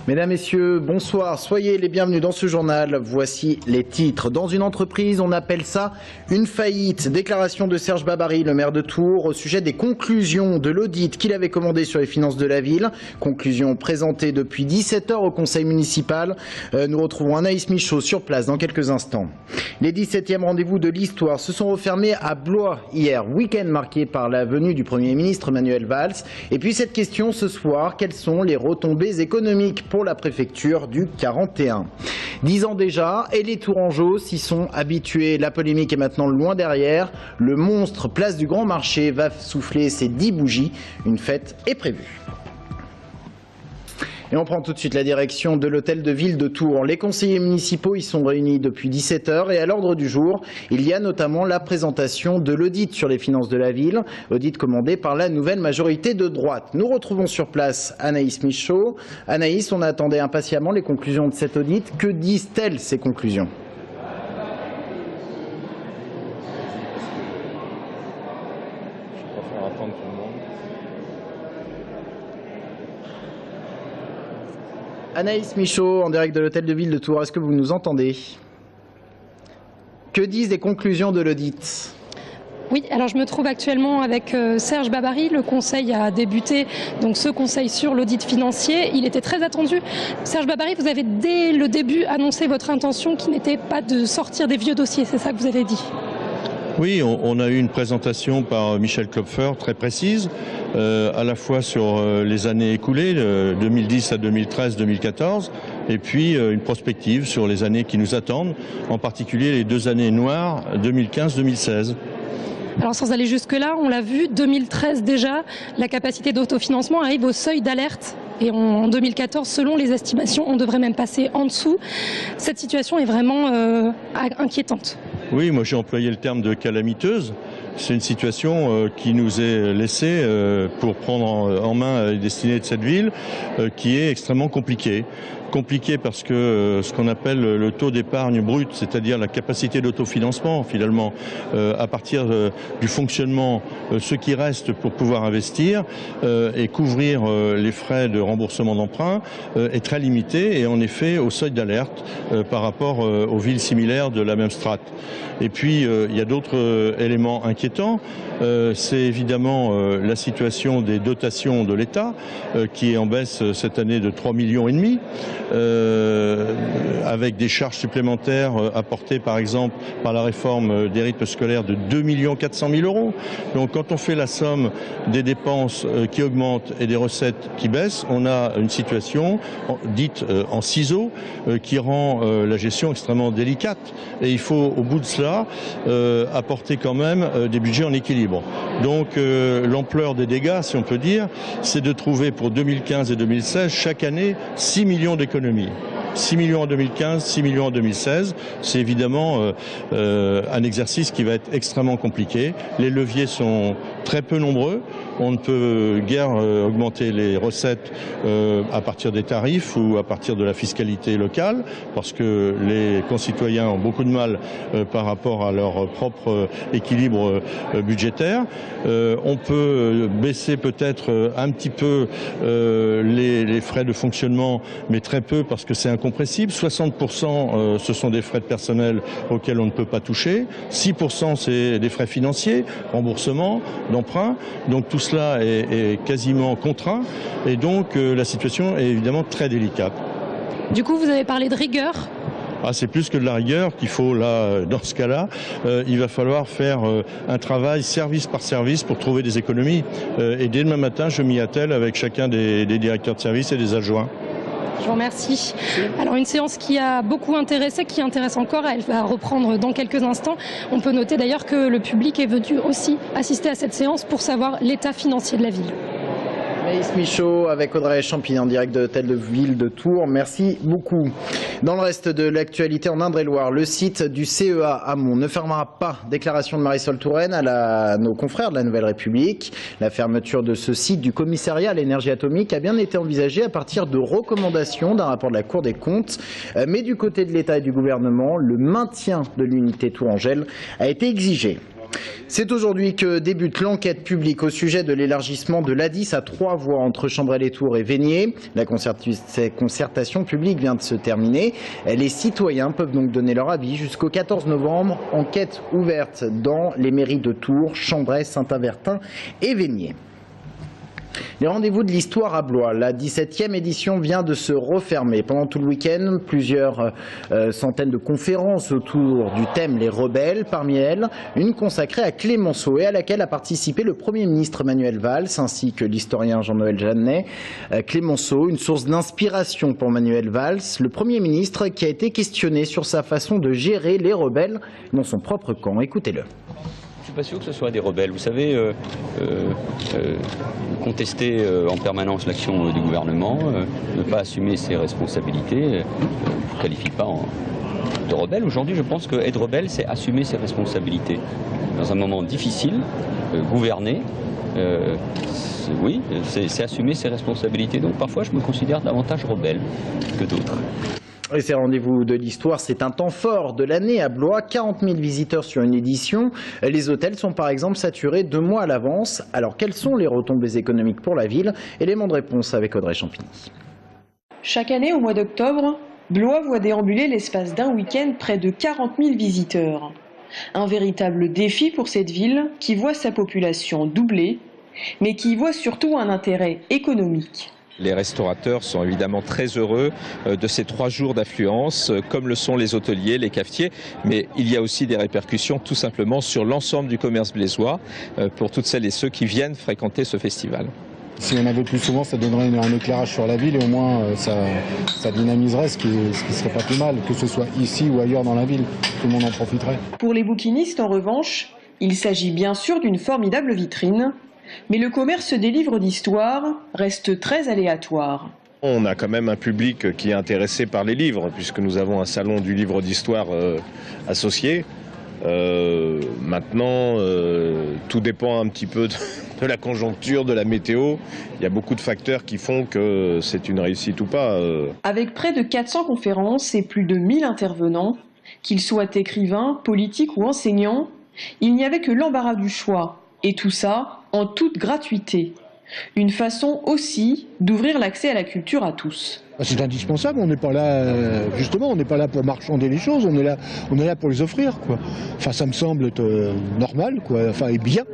Mesdames, Messieurs, bonsoir. Soyez les bienvenus dans ce journal. Voici les titres. Dans une entreprise, on appelle ça une faillite. Déclaration de Serge Babary, le maire de Tours, au sujet des conclusions de l'audit qu'il avait commandé sur les finances de la ville. Conclusions présentées depuis 17 h au conseil municipal. Nous retrouvons Anaïs Michaud sur place dans quelques instants. Les 17e rendez-vous de l'histoire se sont refermés à Blois hier. Week-end marqué par la venue du Premier ministre Manuel Valls. Et puis cette question ce soir, quelles sont les retombées économiques pour la préfecture du 41? 10 ans déjà, et les Tourangeaux s'y sont habitués. La polémique est maintenant loin derrière. Le monstre place du Grand Marché va souffler ses 10 bougies. Une fête est prévue. Et on prend tout de suite la direction de l'hôtel de ville de Tours. Les conseillers municipaux y sont réunis depuis 17 h et à l'ordre du jour, il y a notamment la présentation de l'audit sur les finances de la ville, audit commandé par la nouvelle majorité de droite. Nous retrouvons sur place Anaïs Michaud. Anaïs, on attendait impatiemment les conclusions de cet audit. Que disent-elles ces conclusions ? Anaïs Michaud, en direct de l'hôtel de ville de Tours, est-ce que vous nous entendez? Que disent les conclusions de l'audit? Oui, alors je me trouve actuellement avec Serge Babary. Le conseil a débuté, donc ce conseil sur l'audit financier. Il était très attendu. Serge Babary, vous avez dès le début annoncé votre intention qui n'était pas de sortir des vieux dossiers, c'est ça que vous avez dit? Oui, on a eu une présentation par Michel Klopfer très précise, à la fois sur les années écoulées, 2010 à 2013, 2014, et puis une prospective sur les années qui nous attendent, en particulier les 2 années noires, 2015-2016. Alors sans aller jusque-là, on l'a vu, 2013 déjà, la capacité d'autofinancement arrive au seuil d'alerte. Et en 2014, selon les estimations, on devrait même passer en dessous. Cette situation est vraiment inquiétante. Oui, moi j'ai employé le terme de calamiteuse. C'est une situation qui nous est laissée pour prendre en main les destinées de cette ville, qui est extrêmement compliquée. Compliqué parce que ce qu'on appelle le taux d'épargne brut, c'est-à-dire la capacité d'autofinancement finalement, à partir du fonctionnement, ce qui reste pour pouvoir investir et couvrir les frais de remboursement d'emprunt, est très limité et en effet au seuil d'alerte par rapport aux villes similaires de la même strate. Et puis il y a d'autres éléments inquiétants, c'est évidemment la situation des dotations de l'État qui est en baisse cette année de 3,5 millions. Avec des charges supplémentaires apportées par exemple par la réforme des rythmes scolaires de 2 400 000 €. Donc quand on fait la somme des dépenses qui augmentent et des recettes qui baissent, on a une situation dite en ciseaux qui rend la gestion extrêmement délicate. Et il faut au bout de cela apporter quand même des budgets en équilibre. Donc l'ampleur des dégâts, si on peut dire, c'est de trouver pour 2015 et 2016 chaque année 6 millions d'économies. 6 millions en 2015, 6 millions en 2016. C'est évidemment un exercice qui va être extrêmement compliqué. Les leviers sont très peu nombreux. On ne peut guère augmenter les recettes à partir des tarifs ou à partir de la fiscalité locale, parce que les concitoyens ont beaucoup de mal par rapport à leur propre équilibre budgétaire. On peut baisser peut-être un petit peu les frais de fonctionnement, mais très peu parce que c'est incompressible. 60% ce sont des frais de personnel auxquels on ne peut pas toucher. 6% c'est des frais financiers, remboursement, d'emprunt. Donc tout cela est quasiment contraint et donc la situation est évidemment très délicate. Du coup, vous avez parlé de rigueur. Ah, c'est plus que de la rigueur qu'il faut là, dans ce cas-là. Il va falloir faire un travail service par service pour trouver des économies. Et dès demain matin, je m'y attelle avec chacun des directeurs de service et des adjoints. Je vous remercie. Alors une séance qui a beaucoup intéressé, qui intéresse encore, elle va reprendre dans quelques instants. On peut noter d'ailleurs que le public est venu aussi assister à cette séance pour savoir l'état financier de la ville. Anaïs Michaud avec Audrey Champigny en direct de l'hôtel de ville de Tours. Merci beaucoup. Dans le reste de l'actualité en Indre-et-Loire, le site du CEA à Mons ne fermera pas. Déclaration de Marisol Touraine à nos confrères de la Nouvelle République. La fermeture de ce site du commissariat à l'énergie atomique a bien été envisagée à partir de recommandations d'un rapport de la Cour des comptes. Mais du côté de l'État et du gouvernement, le maintien de l'unité tourangelle a été exigé. C'est aujourd'hui que débute l'enquête publique au sujet de l'élargissement de l'A10 à 3 voies entre Chambray-les-Tours et Vénier. La concertation publique vient de se terminer. Les citoyens peuvent donc donner leur avis jusqu'au 14 novembre. Enquête ouverte dans les mairies de Tours, Chambray, Saint-Avertin et Vénier. Les rendez-vous de l'histoire à Blois, la 17e édition vient de se refermer. Pendant tout le week-end, plusieurs centaines de conférences autour du thème Les Rebelles. Parmi elles, une consacrée à Clémenceau et à laquelle a participé le Premier ministre Manuel Valls ainsi que l'historien Jean-Noël Jeannet. Clémenceau, une source d'inspiration pour Manuel Valls, le Premier ministre qui a été questionné sur sa façon de gérer les rebelles dans son propre camp. Écoutez-le. Je ne suis pas sûr que ce soit des rebelles. Vous savez, contester en permanence l'action du gouvernement, ne pas assumer ses responsabilités, je ne qualifie pas de rebelle. Aujourd'hui, je pense qu'être rebelle, c'est assumer ses responsabilités. Dans un moment difficile, gouverner, oui, c'est assumer ses responsabilités. Donc parfois, je me considère davantage rebelle que d'autres. Et ces rendez-vous de l'histoire, c'est un temps fort de l'année à Blois. 40 000 visiteurs sur une édition. Les hôtels sont par exemple saturés 2 mois à l'avance. Alors quelles sont les retombées économiques pour la ville? Élément de réponse avec Audrey Champigny. Chaque année, au mois d'octobre, Blois voit déambuler l'espace d'un week-end près de 40 000 visiteurs. Un véritable défi pour cette ville qui voit sa population doubler, mais qui y voit surtout un intérêt économique. Les restaurateurs sont évidemment très heureux de ces 3 jours d'affluence, comme le sont les hôteliers, les cafetiers, mais il y a aussi des répercussions tout simplement sur l'ensemble du commerce blésois pour toutes celles et ceux qui viennent fréquenter ce festival. Si on avait plus souvent, ça donnerait un éclairage sur la ville et au moins ça dynamiserait, ce qui serait pas plus mal, que ce soit ici ou ailleurs dans la ville, tout le monde en profiterait. Pour les bouquinistes, en revanche, il s'agit bien sûr d'une formidable vitrine. Mais le commerce des livres d'histoire reste très aléatoire. On a quand même un public qui est intéressé par les livres, puisque nous avons un salon du livre d'histoire associé. Maintenant, tout dépend un petit peu de la conjoncture, de la météo. Il y a beaucoup de facteurs qui font que c'est une réussite ou pas. Avec près de 400 conférences et plus de 1000 intervenants, qu'ils soient écrivains, politiques ou enseignants, il n'y avait que l'embarras du choix. Et tout ça en toute gratuité. Une façon aussi d'ouvrir l'accès à la culture à tous. C'est indispensable, on n'est pas là, justement, on n'est pas là pour marchander les choses, on est là pour les offrir, quoi. Enfin, ça me semble normal, quoi, enfin, et bien.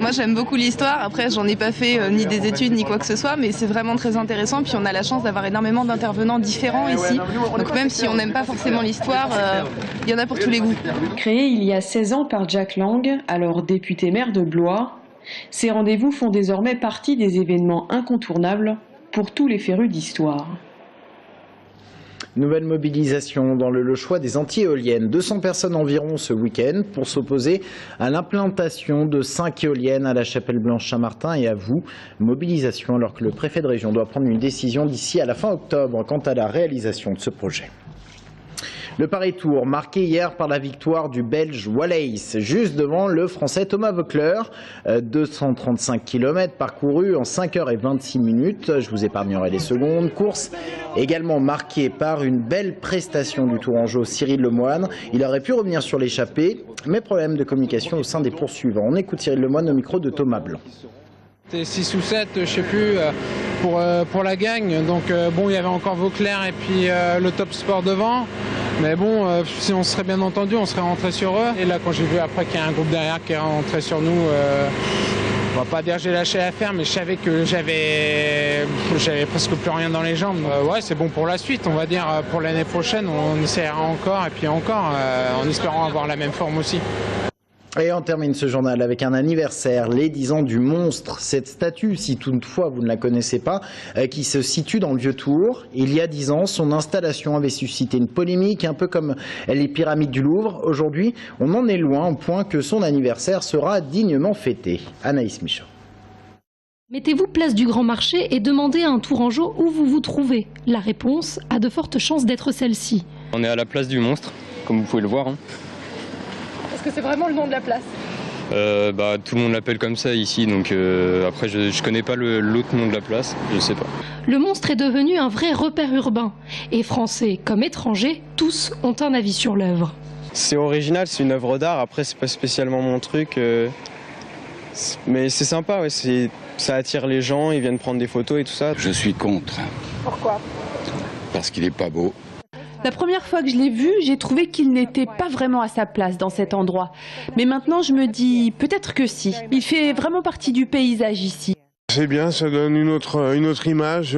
Moi, j'aime beaucoup l'histoire, après, j'en ai pas fait ni des études, ni quoi que ce soit, mais c'est vraiment très intéressant, puis on a la chance d'avoir énormément d'intervenants différents ici, donc même si on n'aime pas forcément l'histoire, il y en a pour tous les goûts. Créé il y a 16 ans par Jack Lang, alors député maire de Blois, ces rendez-vous font désormais partie des événements incontournables pour tous les férus d'histoire. Nouvelle mobilisation dans le choix des anti-éoliennes. 200 personnes environ ce week-end pour s'opposer à l'implantation de 5 éoliennes à la Chapelle-Blanche-Saint-Martin et à Voux. Mobilisation alors que le préfet de région doit prendre une décision d'ici à la fin octobre quant à la réalisation de ce projet. Le Paris-Tours, marqué hier par la victoire du Belge Wallace, juste devant le Français Thomas Voeckler. 235 km parcourus en 5h26 minutes. Je vous épargnerai les secondes. Course également marquée par une belle prestation du Tourangeau Cyril Lemoine. Il aurait pu revenir sur l'échappée, mais problème de communication au sein des poursuivants. On écoute Cyril Lemoine au micro de Thomas Blanc. C'était 6 ou 7, je sais plus, pour la gagne. Donc bon, il y avait encore Voeckler et puis le Top Sport devant. Mais bon, si on serait bien entendu, on serait rentré sur eux. Et là, quand j'ai vu après qu'il y a un groupe derrière qui est rentré sur nous, on va pas dire j'ai lâché l'affaire, mais je savais que j'avais presque plus rien dans les jambes. Ouais, c'est bon pour la suite, on va dire. Pour l'année prochaine, on essaiera encore et puis encore, en espérant avoir la même forme aussi. Et on termine ce journal avec un anniversaire, les 10 ans du monstre. Cette statue, si toutefois vous ne la connaissez pas, qui se situe dans le Vieux-Tours. Il y a 10 ans, son installation avait suscité une polémique, un peu comme les pyramides du Louvre. Aujourd'hui, on en est loin au point que son anniversaire sera dignement fêté. Anaïs Michaud. Mettez-vous place du Grand Marché et demandez à un Tourangeau où vous vous trouvez. La réponse a de fortes chances d'être celle-ci. On est à la place du monstre, comme vous pouvez le voir. Est-ce que c'est vraiment le nom de la place? Tout le monde l'appelle comme ça ici, donc après je connais pas l'autre nom de la place, je sais pas. Le monstre est devenu un vrai repère urbain. Et Français comme étrangers, tous ont un avis sur l'œuvre. C'est original, c'est une œuvre d'art. Après, c'est pas spécialement mon truc. Mais c'est sympa, ouais, ça attire les gens, ils viennent prendre des photos et tout ça. Je suis contre. Pourquoi? Parce qu'il n'est pas beau. La première fois que je l'ai vu, j'ai trouvé qu'il n'était pas vraiment à sa place dans cet endroit. Mais maintenant, je me dis peut-être que si. Il fait vraiment partie du paysage ici. C'est bien, ça donne une autre image,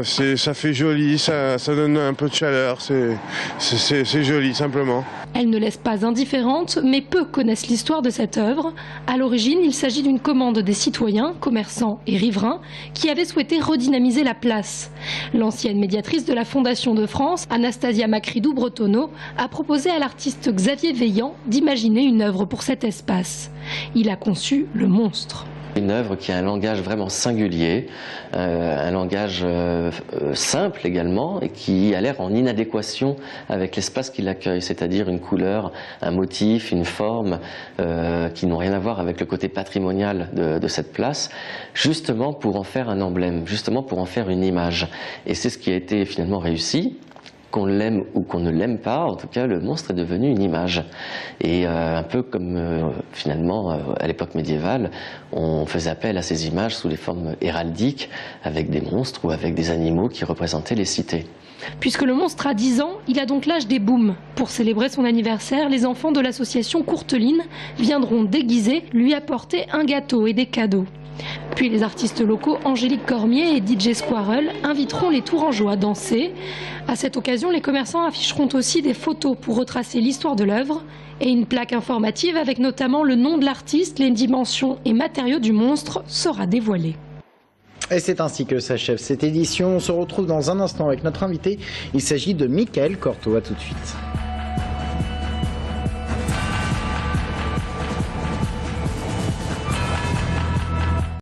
ça fait joli, ça donne un peu de chaleur, c'est joli simplement. Elle ne laisse pas indifférente, mais peu connaissent l'histoire de cette œuvre. À l'origine, il s'agit d'une commande des citoyens, commerçants et riverains qui avaient souhaité redynamiser la place. L'ancienne médiatrice de la Fondation de France, Anastasia Macridou-Bretonneau, a proposé à l'artiste Xavier Veillant d'imaginer une œuvre pour cet espace. Il a conçu le monstre. Une œuvre qui a un langage vraiment singulier, un langage simple également, et qui a l'air en inadéquation avec l'espace qui l'accueille, c'est-à-dire une couleur, un motif, une forme qui n'ont rien à voir avec le côté patrimonial de cette place, justement pour en faire un emblème, justement pour en faire une image. Et c'est ce qui a été finalement réussi. Qu'on l'aime ou qu'on ne l'aime pas, en tout cas, le monstre est devenu une image. Et un peu comme finalement à l'époque médiévale, on faisait appel à ces images sous les formes héraldiques, avec des monstres ou avec des animaux qui représentaient les cités. Puisque le monstre a 10 ans, il a donc l'âge des booms. Pour célébrer son anniversaire, les enfants de l'association Courteline viendront déguisés lui apporter un gâteau et des cadeaux. Puis les artistes locaux Angélique Cormier et DJ Squirrel inviteront les Tourangeaux à danser. À cette occasion, les commerçants afficheront aussi des photos pour retracer l'histoire de l'œuvre et une plaque informative avec notamment le nom de l'artiste, les dimensions et matériaux du monstre sera dévoilée. Et c'est ainsi que s'achève cette édition. On se retrouve dans un instant avec notre invité. Il s'agit de Michael Corto. À tout de suite.